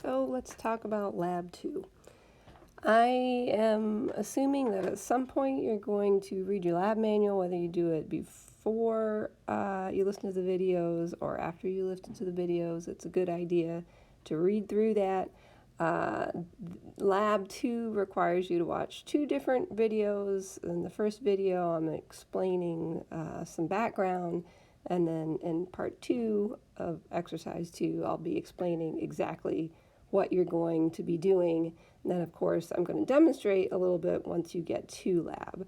So let's talk about Lab 2. I am assuming that at some point you're going to read your lab manual, whether you do it before you listen to the videos or after you listen to the videos. It's a good idea to read through that. Uh, Lab 2 requires you to watch two different videos. In the first video, I'm explaining some background, and then in part 2 of exercise 2, I'll be explaining exactly what you're going to be doing. And then, of course, I'm going to demonstrate a little bit once you get to lab.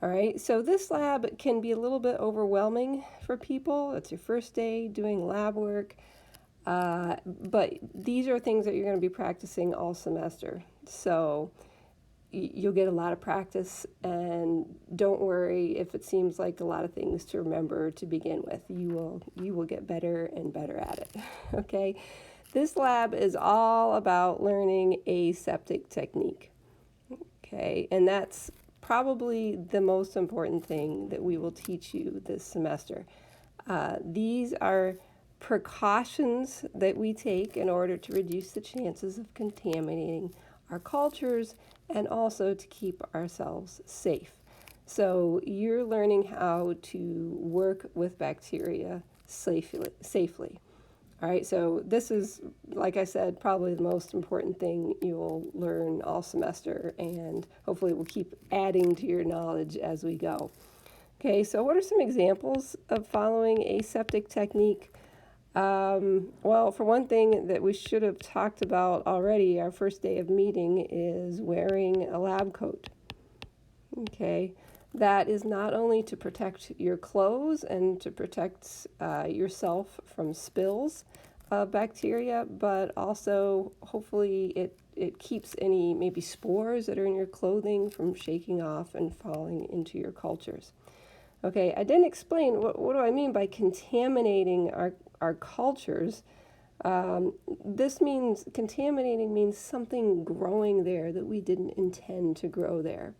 All right, so this lab can be a little bit overwhelming for people. It's your first day doing lab work, but these are things that you're going to be practicing all semester. So you'll get a lot of practice, and don't worry if it seems like a lot of things to remember to begin with. You will get better and better at it. Okay. This lab is all about learning aseptic technique, okay? And that's probably the most important thing that we will teach you this semester. These are precautions that we take in order to reduce the chances of contaminating our cultures and also to keep ourselves safe. So you're learning how to work with bacteria safely. All right, so this is, like I said, probably the most important thing you'll learn all semester, and hopefully we'll keep adding to your knowledge as we go. Okay, so what are some examples of following aseptic technique? Well, for one thing that we should have talked about already, our first day of meeting is wearing a lab coat. Okay, that is not only to protect your clothes and to protect yourself from spills of bacteria, but also hopefully it keeps any maybe spores that are in your clothing from shaking off and falling into your cultures. Okay, I didn't explain what do I mean by contaminating our cultures. This means contaminating means something growing there that we didn't intend to grow there.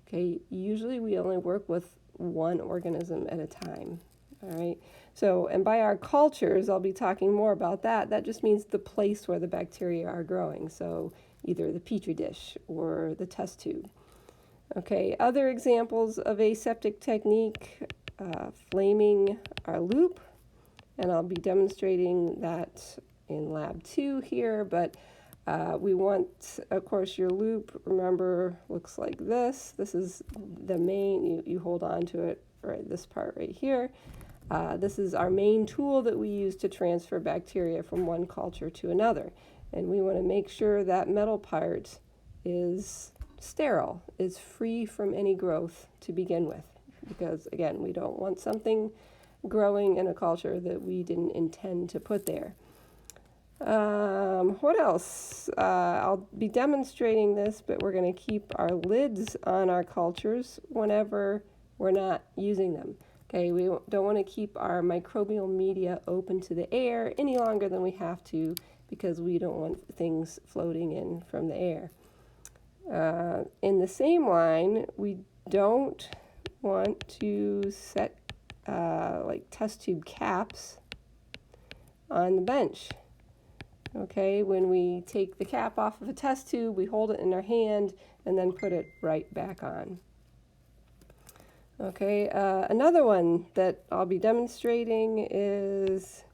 Okay, usually we only work with one organism at a time. All right, so, and by our cultures, I'll be talking more about that. That just means the place where the bacteria are growing. So either the petri dish or the test tube. Okay, other examples of aseptic technique, flaming our loop, and I'll be demonstrating that in lab 2 here, but we want, of course, your loop, remember, looks like this. This is the main, you hold on to it, right, this part right here. This is our main tool that we use to transfer bacteria from one culture to another. And we want to make sure that metal part is sterile, is free from any growth to begin with. Because, again, we don't want something growing in a culture that we didn't intend to put there. What else? I'll be demonstrating this, but we're going to keep our lids on our cultures whenever we're not using them. Okay, we don't want to keep our microbial media open to the air any longer than we have to because we don't want things floating in from the air. In the same line, we don't want to set like test tube caps on the bench. Okay, when we take the cap off of a test tube, we hold it in our hand and then put it right back on. Okay, another one that I'll be demonstrating is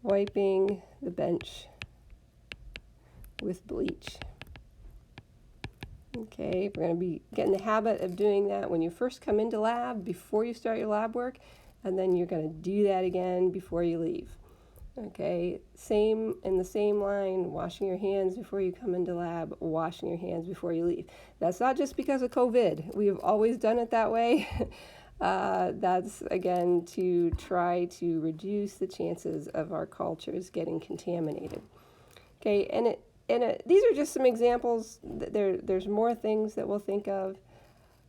wiping the bench with bleach. Okay, we're going to be getting the habit of doing that when you first come into lab, before you start your lab work, and then you're going to do that again before you leave. Okay, same in the same line, washing your hands before you come into lab, washing your hands before you leave. That's not just because of COVID. We have always done it that way. That's, again, to try to reduce the chances of our cultures getting contaminated. Okay, and these are just some examples. There's more things that we'll think of.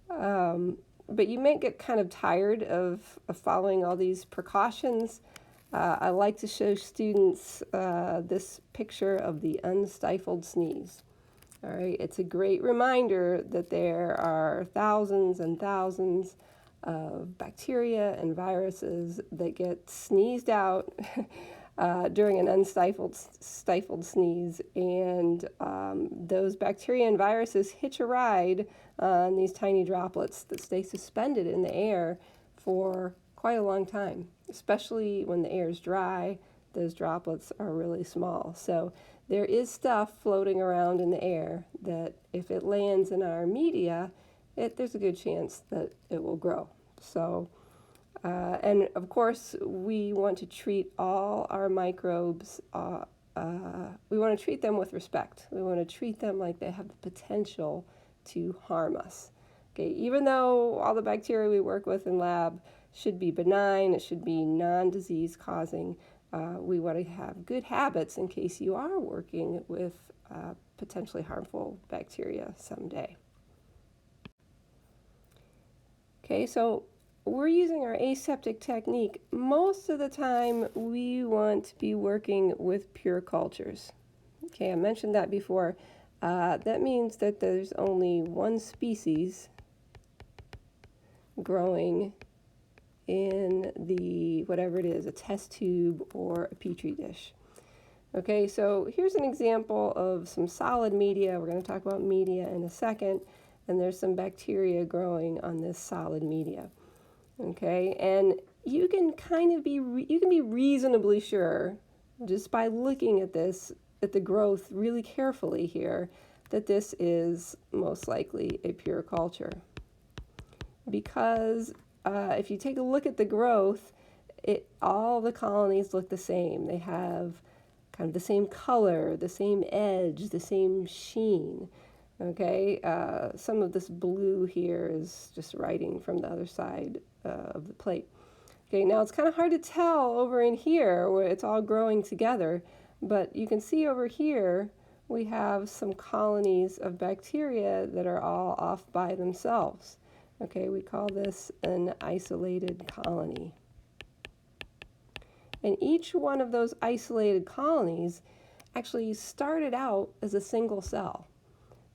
But you may get kind of tired of following all these precautions. I like to show students this picture of the unstifled sneeze. All right, it's a great reminder that there are thousands and thousands of bacteria and viruses that get sneezed out during an stifled sneeze, and those bacteria and viruses hitch a ride on these tiny droplets that stay suspended in the air for quite a long time, especially when the air is dry. Those droplets are really small. So there is stuff floating around in the air that if it lands in our media, there's a good chance that it will grow. So, and of course, we want to treat all our microbes, we want to treat them with respect. We want to treat them like they have the potential to harm us. Okay, even though all the bacteria we work with in lab should be benign, it should be non-disease causing, we want to have good habits in case you are working with potentially harmful bacteria someday. Okay, so we're using our aseptic technique. Most of the time we want to be working with pure cultures. Okay, I mentioned that before. That means that there's only one species growing in the, whatever it is, a test tube or a petri dish. Okay, so here's an example of some solid media. We're going to talk about media in a second, and there's some bacteria growing on this solid media. Okay, and you can be reasonably sure just by looking at this, at the growth really carefully here, that this is most likely a pure culture. Because if you take a look at the growth, all the colonies look the same. They have kind of the same color, the same edge, the same sheen. Okay, some of this blue here is just writing from the other side of the plate. Okay, now it's kind of hard to tell over in here where it's all growing together, but you can see over here we have some colonies of bacteria that are all off by themselves. Okay, we call this an isolated colony. And each one of those isolated colonies actually started out as a single cell.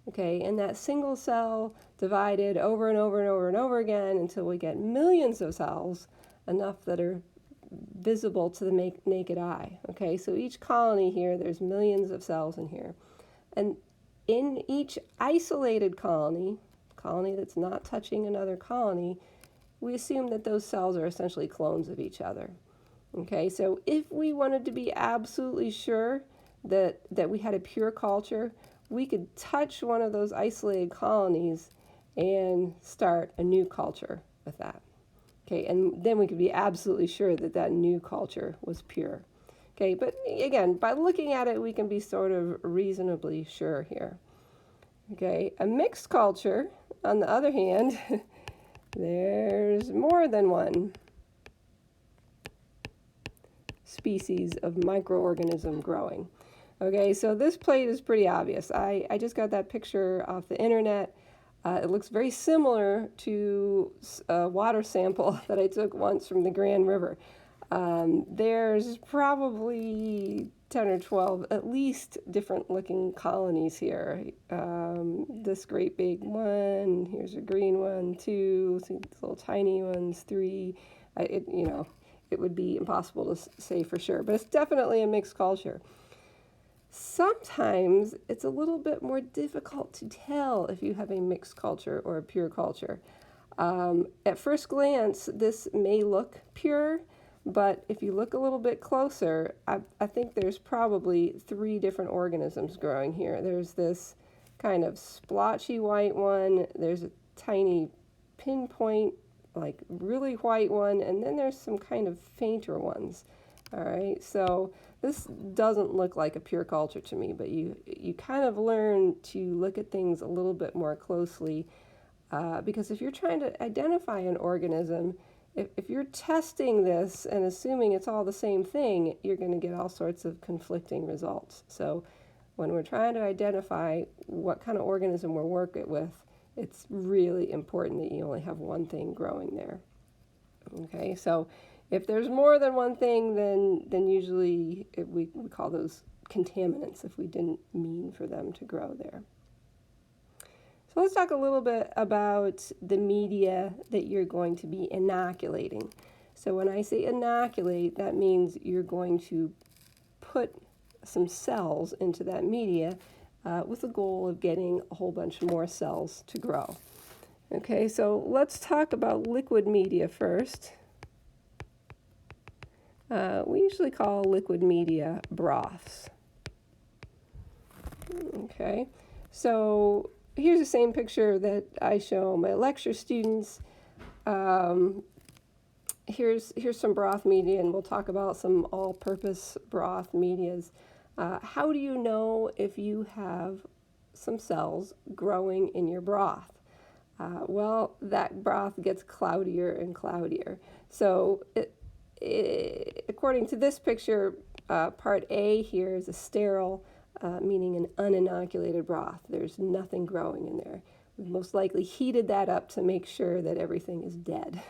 Okay, and that single cell divided over and over and over and over again until we get millions of cells, enough that are visible to the naked eye. Okay, so each colony here, there's millions of cells in here. And in each isolated colony that's not touching another colony, we assume that those cells are essentially clones of each other. Okay, so if we wanted to be absolutely sure that we had a pure culture, we could touch one of those isolated colonies and start a new culture with that. Okay, and then we could be absolutely sure that that new culture was pure. Okay, but again, by looking at it, we can be sort of reasonably sure here. Okay, a mixed culture, on the other hand, there's more than one species of microorganism growing. Okay, so this plate is pretty obvious. I just got that picture off the internet. It looks very similar to a water sample that I took once from the Grand River. There's probably 10 or 12 at least different looking colonies here. This great big one, here's a green one, 2, see these little tiny ones, 3. It would be impossible to say for sure, but it's definitely a mixed culture. Sometimes it's a little bit more difficult to tell if you have a mixed culture or a pure culture. At first glance, this may look pure, but if you look a little bit closer, I think there's probably 3 different organisms growing here. There's this kind of splotchy white one, there's a tiny pinpoint, like really white one, and then there's some kind of fainter ones. All right, so this doesn't look like a pure culture to me, but you kind of learn to look at things a little bit more closely because if you're trying to identify an organism, if you're testing this and assuming it's all the same thing, you're going to get all sorts of conflicting results. So when we're trying to identify what kind of organism we're working with, it's really important that you only have one thing growing there. Okay, so if there's more than one thing, then usually we call those contaminants if we didn't mean for them to grow there. So let's talk a little bit about the media that you're going to be inoculating. So when I say inoculate, that means you're going to put some cells into that media with the goal of getting a whole bunch more cells to grow. Okay, so let's talk about liquid media first. We usually call liquid media broths. Okay, so here's the same picture that I show my lecture students. Here's some broth media, and we'll talk about some all-purpose broth medias. How do you know if you have some cells growing in your broth? Well, that broth gets cloudier and cloudier. So according to this picture, part A here is a sterile, meaning an uninoculated broth. There's nothing growing in there. We've most likely heated that up to make sure that everything is dead.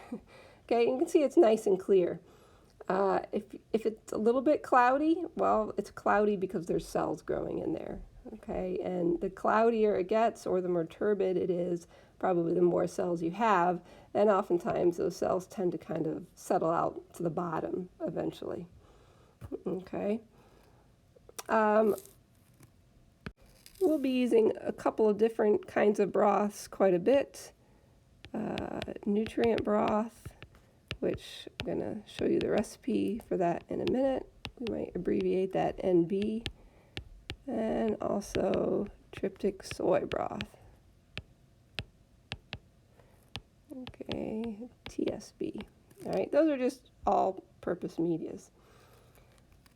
Okay, you can see it's nice and clear. If it's a little bit cloudy, well, it's cloudy because there's cells growing in there. Okay, and the cloudier it gets, or the more turbid it is, probably the more cells you have, and oftentimes those cells tend to kind of settle out to the bottom eventually. Okay. We'll be using a couple of different kinds of broths quite a bit. Nutrient broth, which I'm going to show you the recipe for that in a minute. We might abbreviate that NB. And also tryptic soy broth. Okay, TSB. All right, those are just all-purpose medias.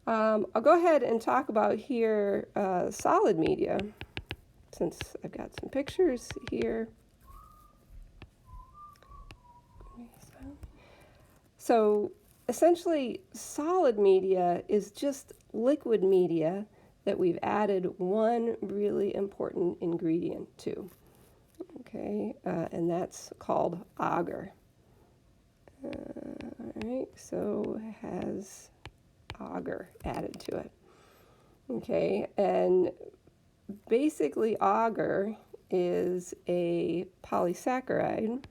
I'll go ahead and talk about here solid media, since I've got some pictures here. So essentially, solid media is just liquid media that we've added one really important ingredient to. Okay, and that's called agar. All right, so it has agar added to it. Okay, and basically agar is a polysaccharide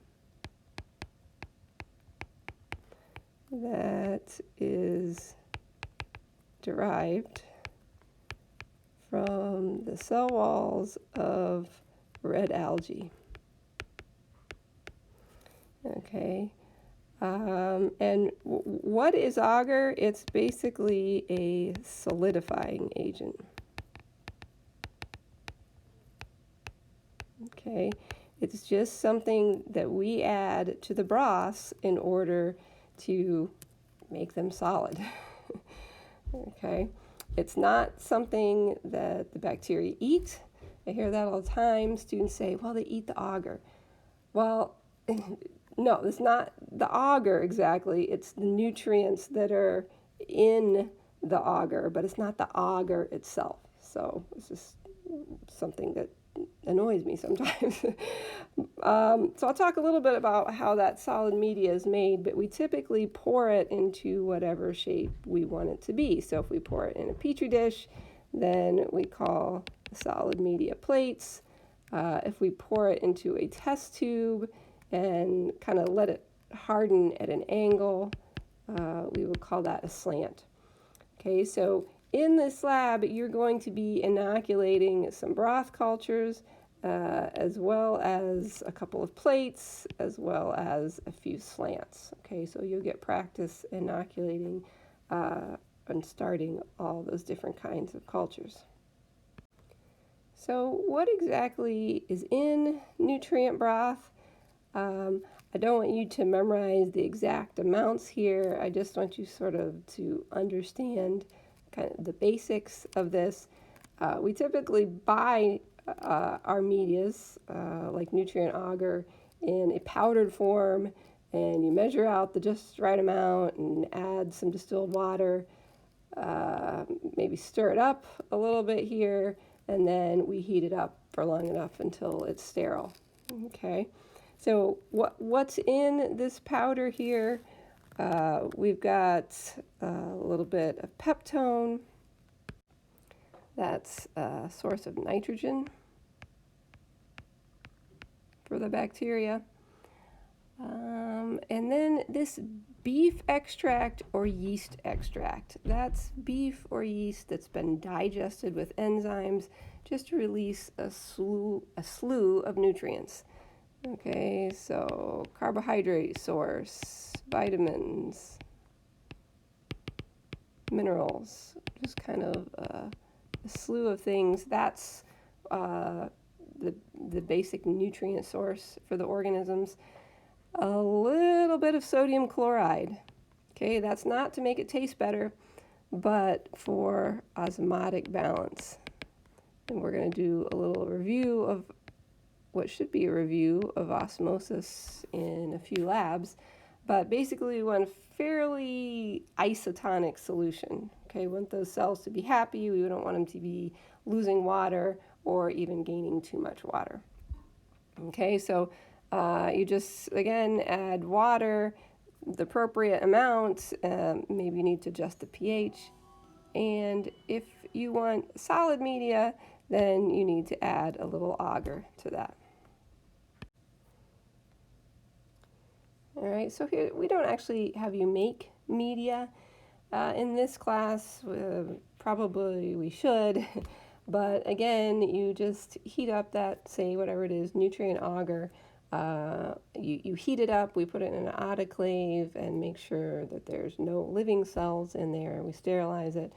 that is derived from the cell walls of red algae. Okay, and what is agar? It's basically a solidifying agent. Okay, it's just something that we add to the broths in order to make them solid. Okay, it's not something that the bacteria eat. I hear that all the time. Students say, well, they eat the agar. Well, no, it's not the agar exactly. It's the nutrients that are in the agar, but it's not the agar itself. So it's just something that annoys me sometimes. So I'll talk a little bit about how that solid media is made, but we typically pour it into whatever shape we want it to be. So if we pour it in a petri dish, then we call solid media plates. If we pour it into a test tube and kind of let it harden at an angle, we would call that a slant. Okay, so in this lab, you're going to be inoculating some broth cultures, as well as a couple of plates, as well as a few slants. Okay, so you'll get practice inoculating and starting all those different kinds of cultures. So what exactly is in nutrient broth? I don't want you to memorize the exact amounts here. I just want you sort of to understand kind of the basics of this. We typically buy our medias, like nutrient agar, in a powdered form, and you measure out the just right amount and add some distilled water, maybe stir it up a little bit here, and then we heat it up for long enough until it's sterile. Okay, so what's in this powder here? We've got a little bit of peptone. That's a source of nitrogen for the bacteria. And then this beef extract or yeast extract. That's beef or yeast that's been digested with enzymes just to release a slew of nutrients. Okay, so carbohydrate source, vitamins, minerals, just kind of a slew of things. That's the basic nutrient source for the organisms. A little bit of sodium chloride. Okay, that's not to make it taste better, but for osmotic balance. And we're going to do a little review of what should be a review of osmosis in a few labs. But basically, we want a fairly isotonic solution. Okay, we want those cells to be happy. We don't want them to be losing water or even gaining too much water. Okay, so you just, again, add water, the appropriate amount. Maybe you need to adjust the pH. And if you want solid media, then you need to add a little agar to that. All right, so here we don't actually have you make media in this class. Probably we should, but again, you just heat up that, say, whatever it is, nutrient agar. You heat it up, we put it in an autoclave and make sure that there's no living cells in there. We sterilize it.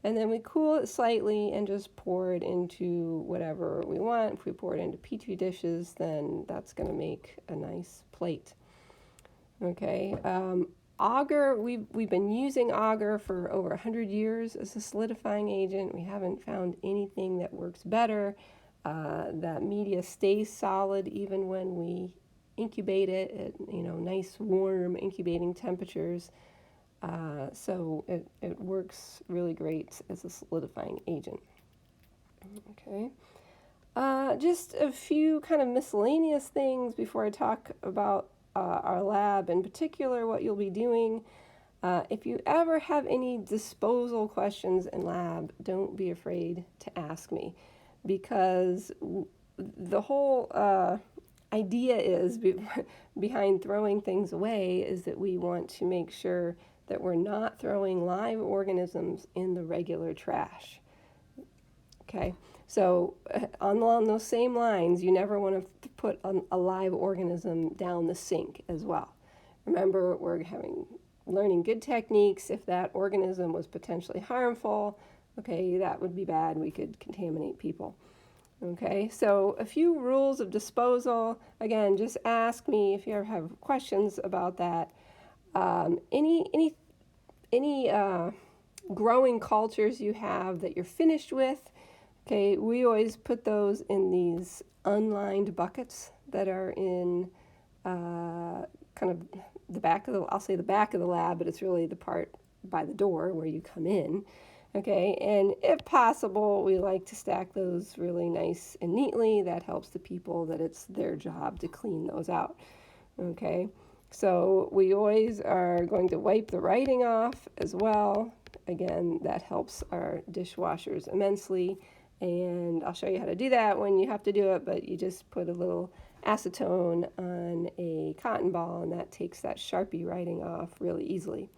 And then we cool it slightly and just pour it into whatever we want. If we pour it into Petri dishes, then that's going to make a nice plate. Okay, agar, we've been using agar for over 100 years as a solidifying agent. We haven't found anything that works better. That media stays solid even when we incubate it at nice warm incubating temperatures. So it works really great as a solidifying agent. Okay. Just a few kind of miscellaneous things before I talk about our lab, in particular what you'll be doing. If you ever have any disposal questions in lab, don't be afraid to ask me, because the whole idea is behind throwing things away is that we want to make sure that we're not throwing live organisms in the regular trash. Okay, so along those same lines, you never want to put a live organism down the sink as well. Remember, we're learning good techniques. If that organism was potentially harmful, okay, that would be bad. We could contaminate people. Okay, so a few rules of disposal. Again, just ask me if you ever have questions about that. Any growing cultures you have that you're finished with, okay, we always put those in these unlined buckets that are in kind of the back of I'll say the back of the lab, but it's really the part by the door where you come in. Okay, and if possible, we like to stack those really nice and neatly. That helps the people that it's their job to clean those out. Okay, so we always are going to wipe the writing off as well. Again, that helps our dishwashers immensely. And I'll show you how to do that when you have to do it, but you just put a little acetone on a cotton ball, and that takes that Sharpie writing off really easily.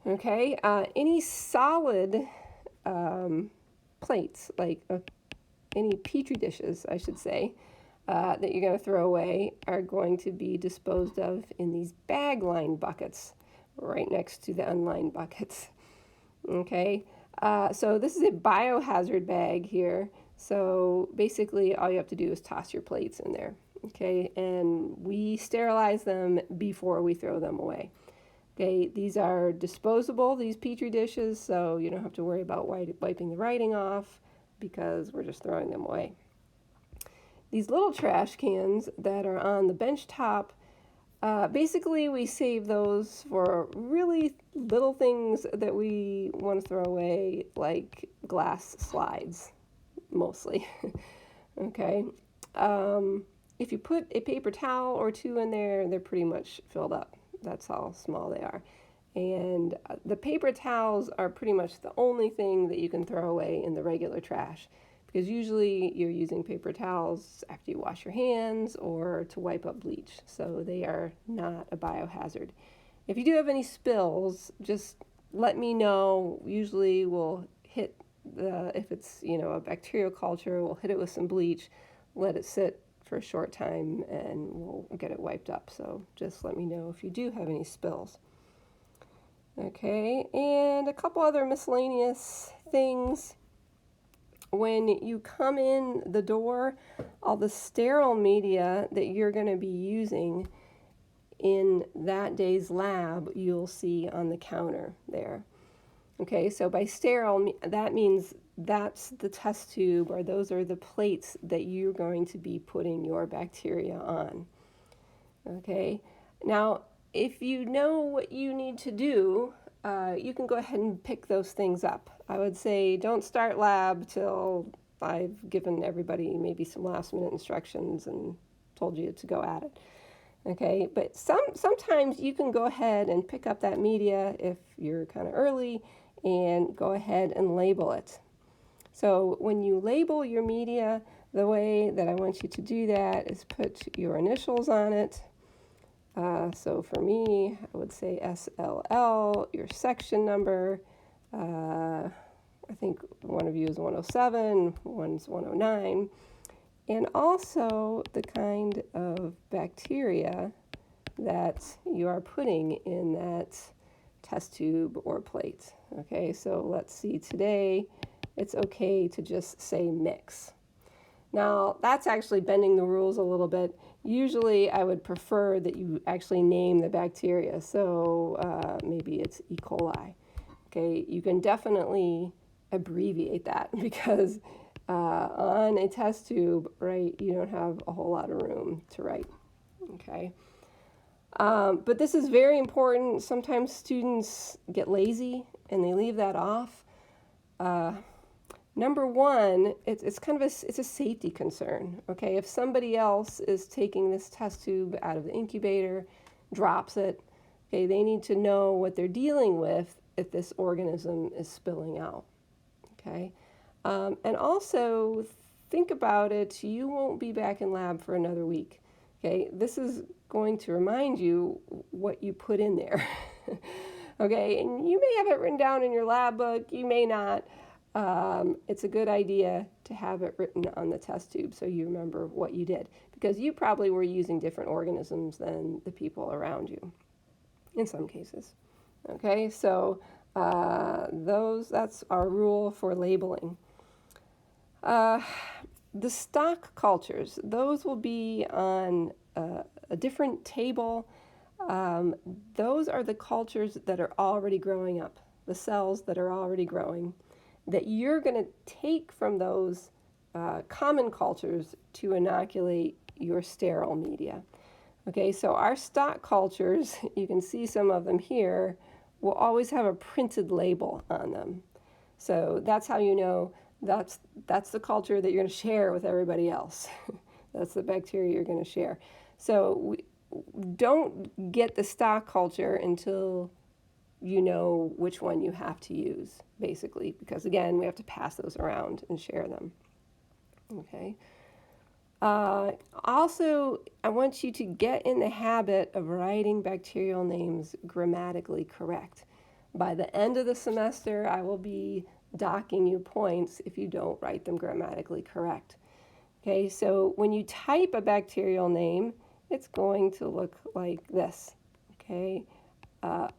Okay, any solid plates, like any Petri dishes, I should say, that you're going to throw away are going to be disposed of in these bag-lined buckets right next to the unlined buckets. Okay, so this is a biohazard bag here. So basically all you have to do is toss your plates in there. Okay, and we sterilize them before we throw them away. Okay, these are disposable, these Petri dishes, so you don't have to worry about wiping the writing off because we're just throwing them away. These little trash cans that are on the bench top, basically we save those for really little things that we want to throw away, like glass slides, mostly. Okay, if you put a paper towel or two in there, they're pretty much filled up. That's how small they are. And the paper towels are pretty much the only thing that you can throw away in the regular trash, because usually you're using paper towels after you wash your hands or to wipe up bleach, so they are not a biohazard. If you do have any spills, just let me know. Usually we'll hit if it's a bacterial culture, we'll hit it with some bleach, let it sit for a short time, and we'll get it wiped up. So just let me know if you do have any spills. Okay, and a couple other miscellaneous things. When you come in the door, all the sterile media that you're going to be using in that day's lab, you'll see on the counter there. Okay, so by sterile, that means that's the test tube, or those are the plates that you're going to be putting your bacteria on. Okay, now if you know what you need to do, you can go ahead and pick those things up. I would say don't start lab till I've given everybody maybe some last minute instructions and told you to go at it. Okay, but sometimes you can go ahead and pick up that media if you're kind of early and go ahead and label it. So when you label your media, the way that I want you to do that is put your initials on it. So for me, I would say SLL, your section number. I think one of you is 107, one's 109. And also the kind of bacteria that you are putting in that test tube or plate. Okay, so let's see, today it's okay to just say mix. Now, that's actually bending the rules a little bit. Usually I would prefer that you actually name the bacteria. So maybe it's E. coli. Okay, you can definitely abbreviate that because on a test tube, right, you don't have a whole lot of room to write. Okay. But this is very important. Sometimes students get lazy and they leave that off. Number one, it's kind of it's a safety concern. Okay, if somebody else is taking this test tube out of the incubator, drops it, okay, they need to know what they're dealing with if this organism is spilling out. Okay, and also think about it. You won't be back in lab for another week. Okay, this is going to remind you what you put in there. Okay, and you may have it written down in your lab book, you may not. It's a good idea to have it written on the test tube so you remember what you did, because you probably were using different organisms than the people around you in some cases. Okay, so that's our rule for labeling. The stock cultures, those will be on a different table. Those are the cultures that are already growing up, the cells that are already growing, that you're going to take from those common cultures to inoculate your sterile media. Okay, so our stock cultures, you can see some of them here, will always have a printed label on them. So that's how you know that's the culture that you're going to share with everybody else. That's the bacteria you're going to share. So don't get the stock culture until you know which one you have to use, basically, because again, we have to pass those around and share them. Okay. Also, I want you to get in the habit of writing bacterial names grammatically correct. By the end of the semester, I will be docking you points if you don't write them grammatically correct. Okay, so when you type a bacterial name, it's going to look like this. Okay,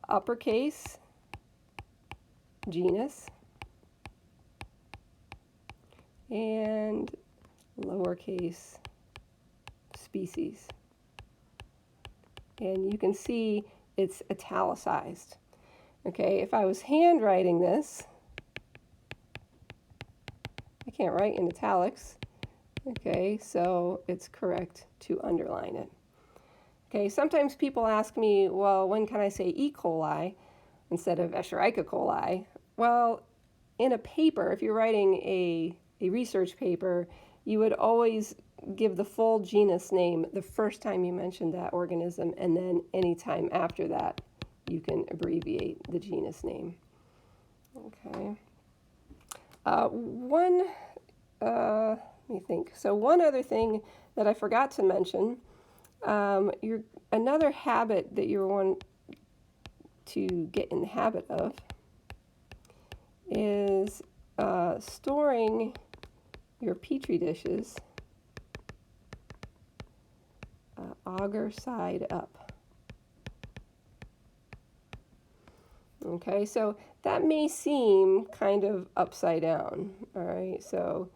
uppercase, genus, and lowercase, species. And you can see it's italicized. Okay, if I was handwriting this, I can't write in italics. Okay, so it's correct to underline it. Okay, sometimes people ask me, well, when can I say E. coli instead of Escherichia coli? Well, in a paper, if you're writing a research paper, you would always give the full genus name the first time you mentioned that organism, and then any time after that, you can abbreviate the genus name. Okay. One let me think. So one other thing that I forgot to mention, another habit that you want to get in the habit of is storing your petri dishes auger side up. Okay, so that may seem kind of upside down. All right, so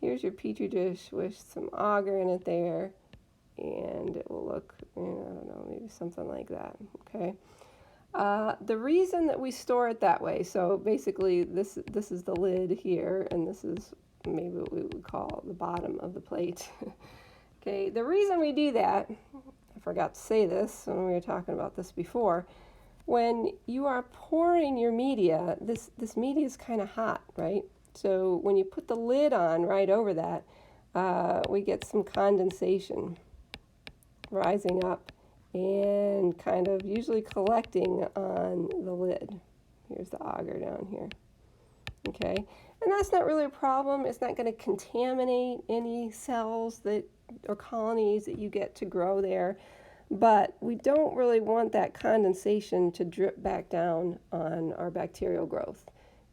here's your petri dish with some auger in it there, and it will look, I don't know, maybe something like that. Okay. The reason that we store it that way, so basically this is the lid here, and this is maybe what we would call the bottom of the plate. Okay, the reason we do that, I forgot to say this when we were talking about this before, when you are pouring your media, this media is kind of hot, right? So when you put the lid on right over that, we get some condensation rising up and kind of usually collecting on the lid. Here's the auger down here. Okay, and that's not really a problem. It's not going to contaminate any cells that or colonies that you get to grow there, but we don't really want that condensation to drip back down on our bacterial growth,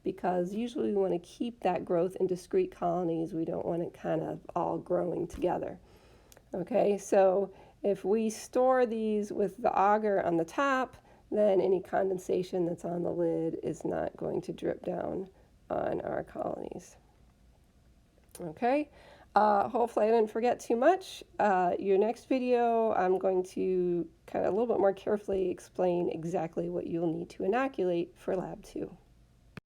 because usually we want to keep that growth in discrete colonies. We don't want it kind of all growing together. Okay, so if we store these with the auger on the top, then any condensation that's on the lid is not going to drip down on our colonies. Okay, hopefully I didn't forget too much. Your next video, I'm going to kind of a little bit more carefully explain exactly what you'll need to inoculate for Lab 2.